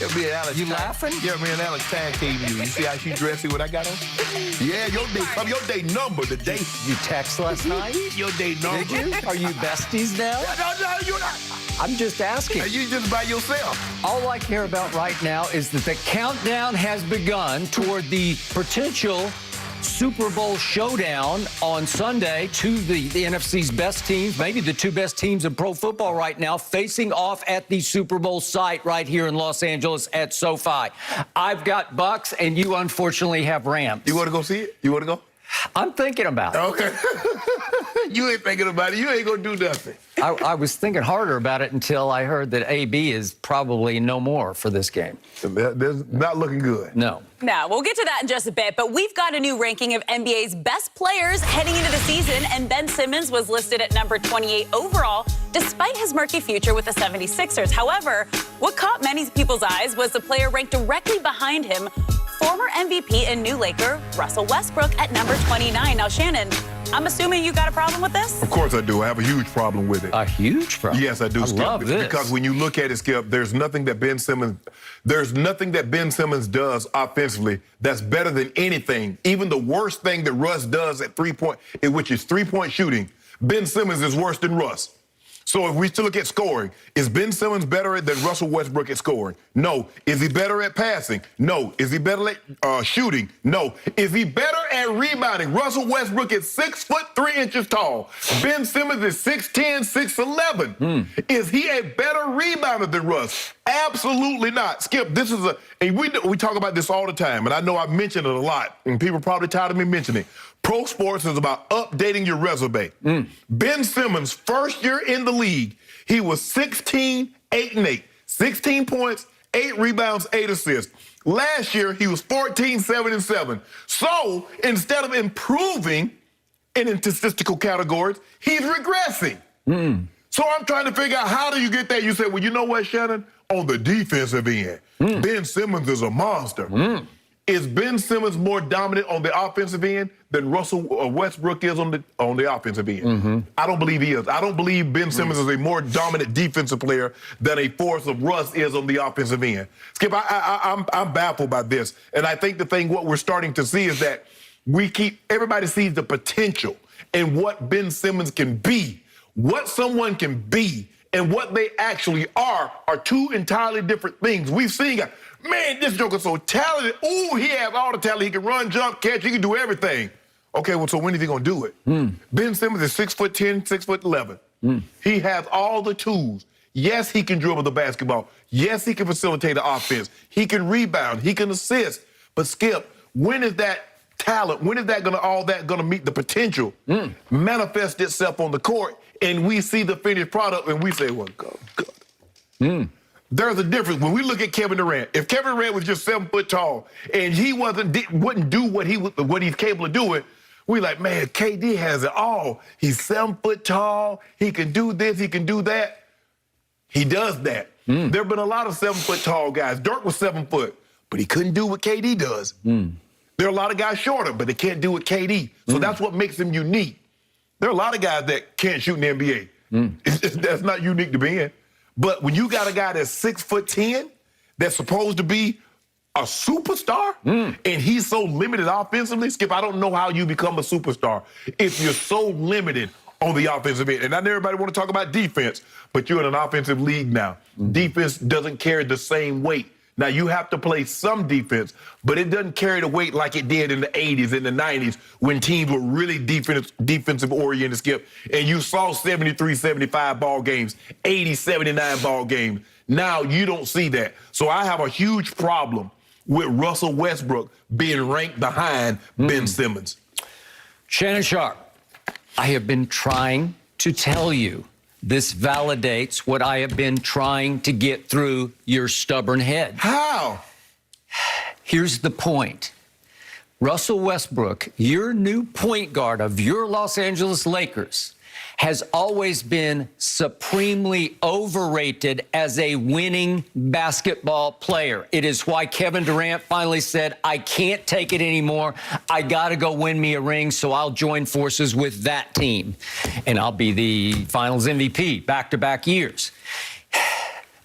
Yeah, me and Alex. You laughing? Yeah, me and Alex tag team you. You see how she dressed? See what I got on? Yeah, your day number today. You text last night? Your day number. Did you? Are you besties now? No, you're not. I'm just asking. You just by yourself. All I care about right now is that the countdown has begun toward the potential Super Bowl showdown on Sunday. The NFC's best teams, maybe the two best teams in pro football right now, facing off at the Super Bowl site right here in Los Angeles at SoFi. I've got Bucks, and you unfortunately have Rams. You want to go see it? You want to go? I'm thinking about it. Okay. You ain't thinking about it. You ain't going to do nothing. I was thinking harder about it until I heard that AB is probably no more for this game. That's not looking good. No. No, we'll get to that in just a bit, but we've got a new ranking of NBA's best players heading into the season, and Ben Simmons was listed at number 28 overall, despite his murky future with the 76ers. However, what caught many people's eyes was the player ranked directly behind him, former MVP and new Laker, Russell Westbrook, at number 29. Now, Shannon, I'm assuming you got a problem with this? Of course I do. I have a huge problem with it. A huge problem? Yes, I do, Skip. Love this. Because when you look at it, Skip, there's nothing that Ben Simmons does offensively that's better than anything. Even the worst thing that Russ does at three-point, which is three-point shooting, Ben Simmons is worse than Russ. So if we still look at scoring, is Ben Simmons better than Russell Westbrook at scoring? No. Is he better at passing? No. Is he better at shooting? No. Is he better at rebounding? Russell Westbrook is 6'3" tall. Ben Simmons is 6'10", 6'11". Is he a better rebounder than Russ? Absolutely not. Skip, this is and we talk about this all the time, and I know I've mentioned it a lot, and people are probably tired of me mentioning it. Pro sports is about updating your resume. Ben Simmons, first year in the league, he was 16, 8 and 8. 16 points, 8 rebounds, 8 assists. Last year, he was 14, 7 and 7. So instead of improving in statistical categories, he's regressing. So I'm trying to figure out, how do you get that? You say, well, you know what, Shannon? On the defensive end, Ben Simmons is a monster. Is Ben Simmons more dominant on the offensive end than Russell Westbrook is on the offensive end? I don't believe he is. I don't believe Ben Simmons is a more dominant defensive player than a force of Russ is on the offensive end. Skip, I'm baffled by this. And I think what we're starting to see is that everybody sees the potential in what Ben Simmons can be. What someone can be and what they actually are two entirely different things. We've seen, man, this joker's so talented. Ooh, he has all the talent. He can run, jump, catch. He can do everything. Okay, well, so when is he going to do it? Ben Simmons is 6'10", 6'11". He has all the tools. Yes, he can dribble the basketball. Yes, he can facilitate the offense. He can rebound. He can assist. But, Skip, when is that talent, when is that going to meet the potential, manifest itself on the court, and we see the finished product, and we say, well, God. There's a difference. When we look at Kevin Durant, if Kevin Durant was just 7 foot tall and he wouldn't do what he's capable of doing, we like, man, KD has it all. He's 7 foot tall. He can do this. He can do that. He does that. There have been a lot of 7 foot tall guys. Dirk was 7 foot, but he couldn't do what KD does. There are a lot of guys shorter, but they can't do what KD. So that's what makes him unique. There are a lot of guys that can't shoot in the NBA. That's not unique to Ben. But when you got a guy that's 6'10", that's supposed to be a superstar, and he's so limited offensively, Skip, I don't know how you become a superstar if you're so limited on the offensive end. And not everybody want to talk about defense, but you're in an offensive league now. Defense doesn't carry the same weight. Now, you have to play some defense, but it doesn't carry the weight like it did in the 80s and the 90s when teams were really defensive-oriented, Skip, and you saw 73-75 ball games, 80-79 ball games. Now, you don't see that. So I have a huge problem with Russell Westbrook being ranked behind Ben Simmons. Shannon Sharp, I have been trying to tell you. This validates what I have been trying to get through your stubborn head. How? Here's the point. Russell Westbrook, your new point guard of your Los Angeles Lakers, has always been supremely overrated as a winning basketball player. It is why Kevin Durant finally said, I can't take it anymore. I got to go win me a ring, so I'll join forces with that team. And I'll be the Finals MVP back-to-back years.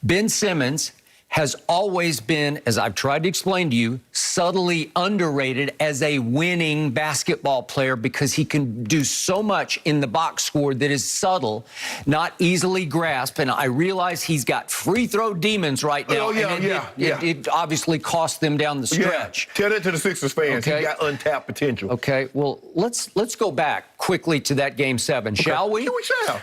Ben Simmons has always been, as I've tried to explain to you, subtly underrated as a winning basketball player because he can do so much in the box score that is subtle, not easily grasped. And I realize he's got free throw demons right now. Oh, yeah, It obviously cost them down the stretch. Yeah. Tell that to the Sixers fans. Okay. He got untapped potential. Okay, well, let's go back quickly to that Game 7, shall we? Yeah, we shall.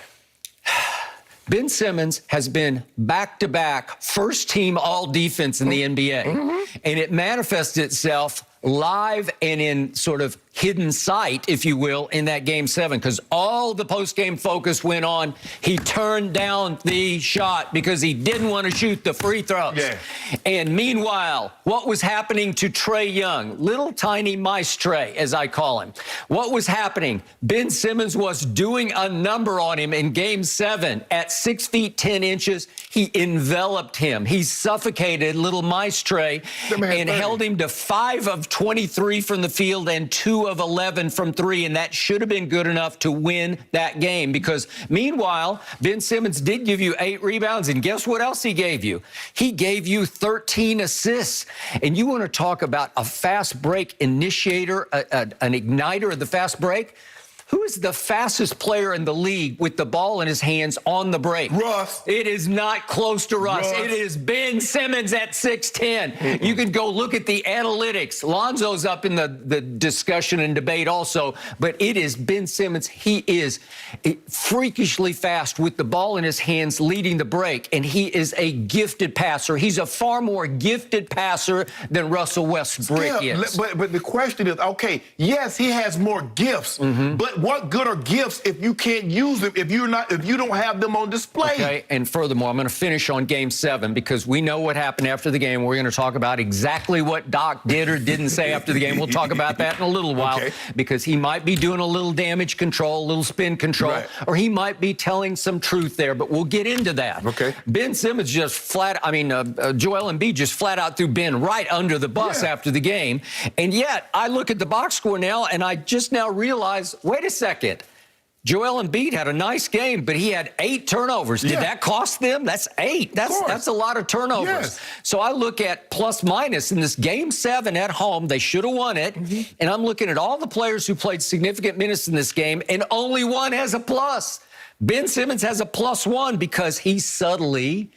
Ben Simmons has been back-to-back first-team all-defense in the NBA, and it manifests itself live and in sort of hidden sight, if you will, in that Game 7, because all the post-game focus went on. He turned down the shot because he didn't want to shoot the free throws. Yeah. And meanwhile, what was happening to Trae Young, little tiny mice Trae, as I call him? What was happening? Ben Simmons was doing a number on him in Game 7 at 6 feet 10 inches. He enveloped him. He suffocated little mice Trae and held him to 5 of 23 from the field and 2 of 11 from 3, and that should have been good enough to win that game because meanwhile, Ben Simmons did give you 8 rebounds, and guess what else he gave you? He gave you 13 assists. And you want to talk about a fast break initiator, an igniter of the fast break? Who is the fastest player in the league with the ball in his hands on the break? Russ. It is not close to Russ. It is Ben Simmons at 6'10". You can go look at the analytics. Lonzo's up in the discussion and debate also, but it is Ben Simmons. He is freakishly fast with the ball in his hands leading the break, and he is a gifted passer. He's a far more gifted passer than Russell Westbrook is. But the question is, okay, yes, he has more gifts, but what good are gifts if you can't use them, if you don't have them on display? Okay, and furthermore, I'm going to finish on Game 7 because we know what happened after the game. We're going to talk about exactly what Doc did or didn't say after the game. We'll talk about that in a little while because he might be doing a little damage control, a little spin control, or he might be telling some truth there, but we'll get into that. Okay. Ben Simmons just Joel Embiid just flat out threw Ben right under the bus after the game, and yet I look at the box score now and I just now realize, wait a second. Joel Embiid had a nice game, but he had 8 turnovers. Did that cost them? That's 8. That's a lot of turnovers. Yes. So I look at plus minus in this Game 7 at home. They should have won it. And I'm looking at all the players who played significant minutes in this game, and only one has a plus. Ben Simmons has a +1 because he subtly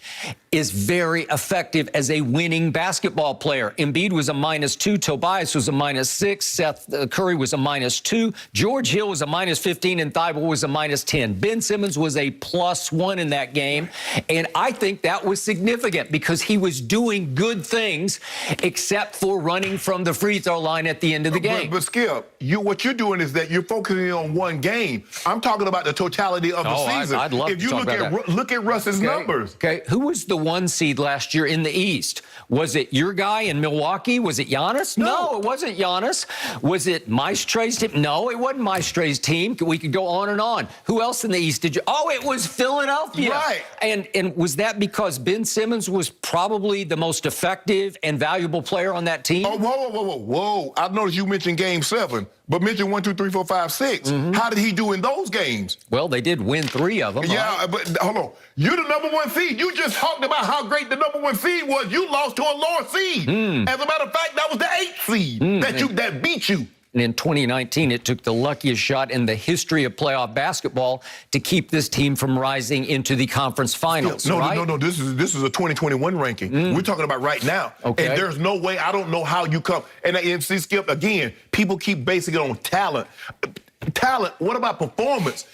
is very effective as a winning basketball player. Embiid was a -2. Tobias was a -6. Seth Curry was a -2. George Hill was a -15, and Thibault was a -10. Ben Simmons was a +1 in that game, and I think that was significant because he was doing good things except for running from the free throw line at the end of the game. But Skip, what you're doing is that you're focusing on one game. I'm talking about the totality of the season. I'd love to talk about that. Look at Russ's numbers. Okay, who was the 1 seed last year in the East? Was it your guy in Milwaukee? Was it Giannis? No, it wasn't Giannis. Was it Maestre's team? No, it wasn't Maestre's team. We could go on and on. Who else in the East did you? Oh, it was Philadelphia. Right. And was that because Ben Simmons was probably the most effective and valuable player on that team? Oh, whoa. I noticed you mentioned Game 7, but mention 1, 2, 3, 4, 5, 6. How did he do in those games? Well, they did win 3 of them. Yeah, but hold on. You're the number 1 seed. You just talked about how great the number 1 seed was. You lost to a lower seed. As a matter of fact, that was the 8th seed that beat you. And in 2019, it took the luckiest shot in the history of playoff basketball to keep this team from rising into the conference finals. No. This is a 2021 ranking. We're talking about right now. Okay. And there's no way. I don't know how you come. And see, Skip, again, people keep basing it on talent. Talent. What about performance?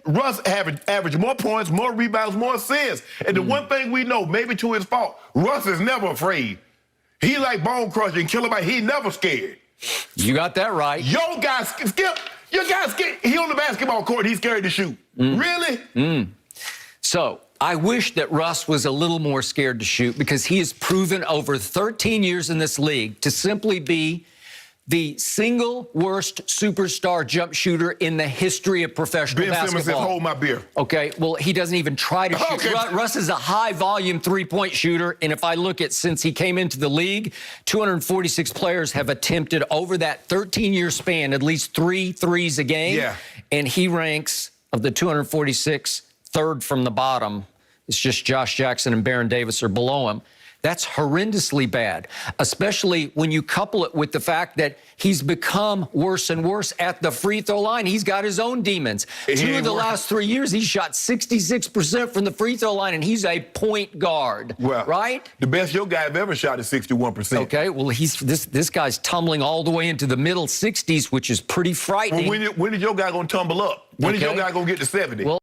Russ averaged more points, more rebounds, more assists. And the one thing we know, maybe to his fault, Russ is never afraid. He like bone crusher and kill him. He never scared. You got that right. Your guy, Skip, your guy's scared. He on the basketball court. He's scared to shoot. Really? So I wish that Russ was a little more scared to shoot because he has proven over 13 years in this league to simply be the single worst superstar jump shooter in the history of professional basketball. Ben Simmons says, hold my beer. Okay, well, he doesn't even try to shoot. Okay. Russ is a high-volume three-point shooter, and if I look at since he came into the league, 246 players have attempted over that 13-year span at least 3 threes a game. Yeah. And he ranks, of the 246, third from the bottom. It's just Josh Jackson and Baron Davis are below him. That's horrendously bad, especially when you couple it with the fact that he's become worse and worse at the free throw line. He's got his own demons. Two of the last 3 years, he's shot 66% from the free throw line, and he's a point guard, right? The best your guy have ever shot is 61%. Okay, well, this guy's tumbling all the way into the middle 60s, which is pretty frightening. Well, when is your guy going to tumble up? When is your guy going to get to 70? Well,